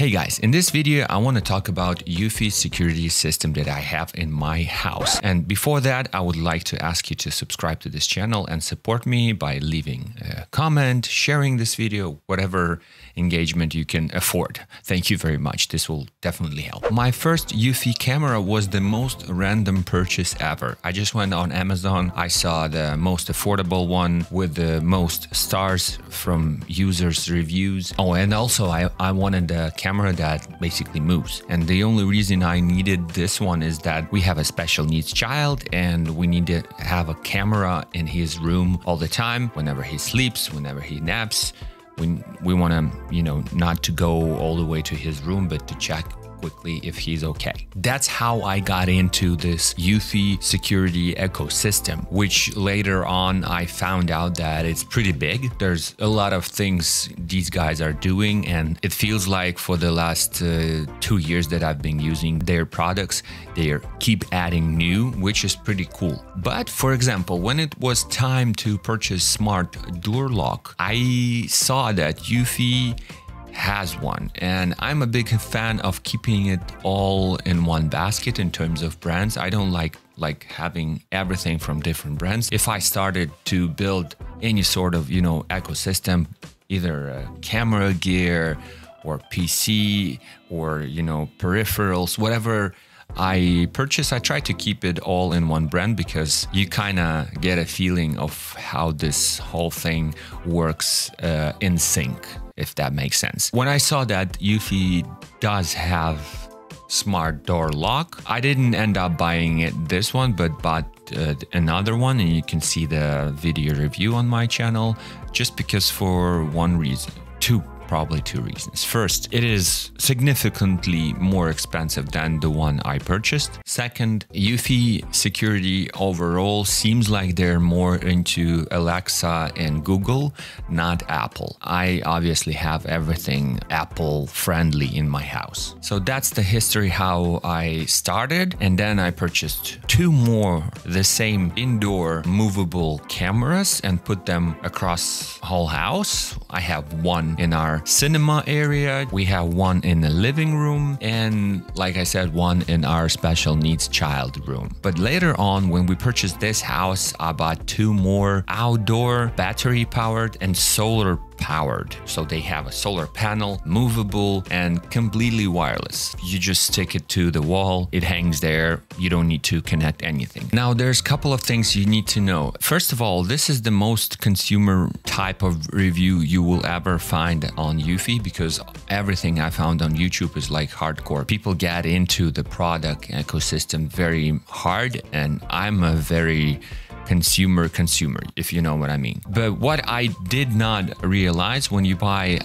Hey guys, in this video I want to talk about eufy security system that I have in my house. And before that, I would like to ask you to subscribe to this channel and support me by leaving a comment, sharing this video, whatever engagement you can afford. Thank you very much. This will definitely help. My first eufy camera was the most random purchase ever. I just went on Amazon. I saw the most affordable one with the most stars from users' reviews. Oh, and also I wanted a camera that basically moves. And the only reason I needed this one is that we have a special needs child and we need to have a camera in his room all the time, whenever he sleeps, whenever he naps. We want to, not to go all the way to his room, but to check quickly if he's okay. That's how I got into this eufy security ecosystem, which later on I found out that it's pretty big. There's a lot of things these guys are doing, and it feels like for the last 2 years that I've been using their products, they keep adding new, which is pretty cool. But for example, when it was time to purchase smart door lock, I saw that eufy has one, and I'm a big fan of keeping it all in one basket in terms of brands. I don't like having everything from different brands. If I started to build any sort of ecosystem, either camera gear or PC or peripherals, whatever I purchase, I try to keep it all in one brand because you kind of get a feeling of how this whole thing works in sync, if that makes sense. When I saw that eufy does have smart door lock, I didn't end up buying this one, but bought another one, and you can see the video review on my channel, just because for one reason, probably two reasons. First, it is significantly more expensive than the one I purchased. Second, eufy security overall seems like they're more into Alexa and Google, not Apple. I obviously have everything Apple friendly in my house. So that's the history how I started, and then I purchased 2 more the same indoor movable cameras and put them across whole house. I have one in our cinema area, we have one in the living room, and like I said, one in our special needs child room. But later on, when we purchased this house, I bought 2 more outdoor, battery powered and solar powered. So they have a solar panel, movable and completely wireless. You just stick it to the wall, it hangs there, you don't need to connect anything. Now there's a couple of things you need to know. First of all, this is the most consumer type of review you will ever find on eufy, because everything I found on YouTube is like hardcore. People get into the product ecosystem very hard, and I'm a very consumer, if you know what I mean. But what I did not realize, when you buy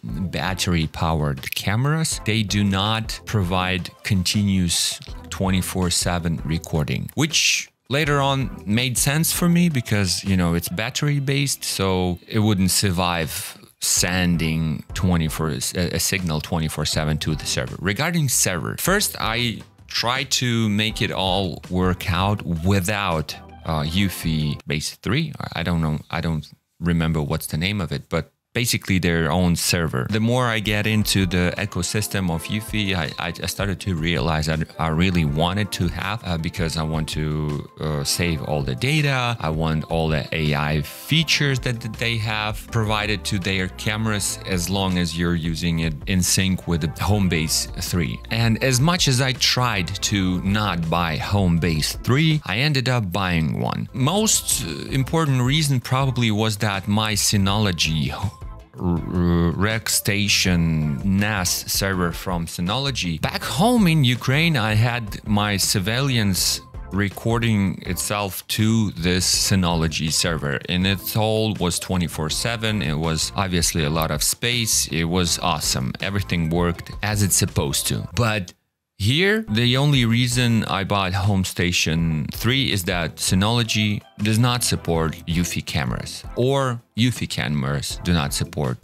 battery powered cameras, they do not provide continuous 24/7 recording, which later on made sense for me because it's battery based, so it wouldn't survive sending a signal 24/7 to the server. Regarding server, first I tried to make it all work out without eufy base 3. I don't know, I don't remember what's the name of it, but basically their own server. The more I get into the ecosystem of eufy, I started to realize that I really wanted to have, because I want to save all the data. I want all the AI features that they have provided to their cameras, as long as you're using it in sync with the HomeBase 3. And as much as I tried to not buy HomeBase 3, I ended up buying one. Most important reason probably was that my Synology Rec Station NAS server from Synology. Back home in Ukraine, I had my surveillance recording itself to this Synology server, and it all was 24/7. It was obviously a lot of space. It was awesome. Everything worked as it's supposed to. But here, the only reason I bought HomeStation 3 is that Synology does not support eufy cameras, or eufy cameras do not support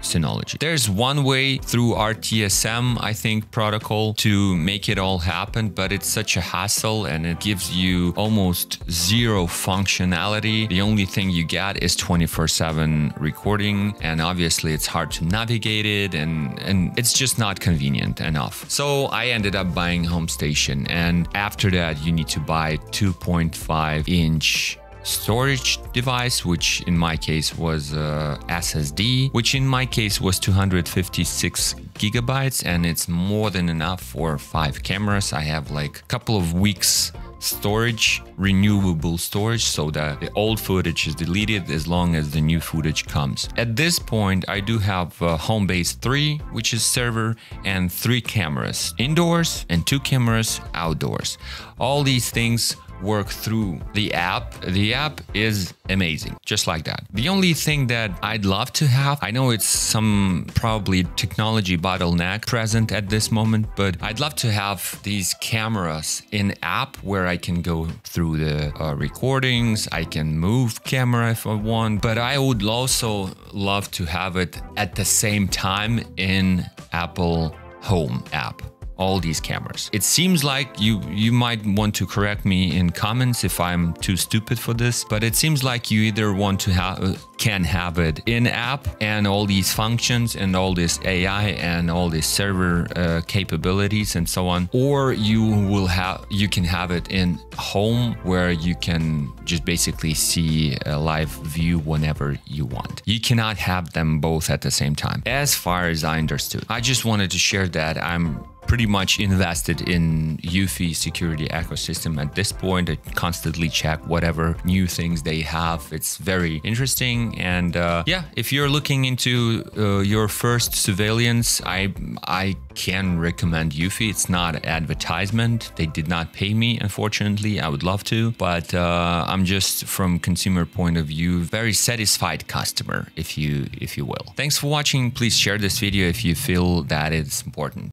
Synology. There's one way through RTSM, I think, protocol to make it all happen, but it's such a hassle and it gives you almost zero functionality. The only thing you get is 24/7 recording, and obviously it's hard to navigate it, and it's just not convenient enough. So I ended up buying HomeStation, and after that you need to buy 2.5-inch storage device, which in my case was SSD, which in my case was 256 gigabytes, and it's more than enough for 5 cameras. I have like a couple of weeks storage, renewable storage, so that the old footage is deleted as long as the new footage comes. At this point, I do have HomeBase 3, which is server, and 3 cameras indoors and 2 cameras outdoors. All these things work through the app. The app is amazing, just like that. The only thing that I'd love to have, I know it's some probably technology bottleneck present at this moment, but I'd love to have these cameras in app where I can go through the recordings, I can move camera if I want, but I would also love to have it at the same time in Apple Home app. All these cameras. It seems like you might want to correct me in comments if I'm too stupid for this, but it seems like you either want to can have it in app and all these functions and all this AI and all this server capabilities and so on, or you can have it in home where you can just basically see a live view whenever you want. You cannot have them both at the same time, as far as I understood. I just wanted to share that I'm pretty much invested in eufy security ecosystem at this point. I constantly check whatever new things they have. It's very interesting, and yeah, if you're looking into your first surveillance, I can recommend eufy. It's not advertisement. They did not pay me, unfortunately. I would love to, but I'm just, from consumer point of view, very satisfied customer, if you will. Thanks for watching. Please share this video if you feel that it's important.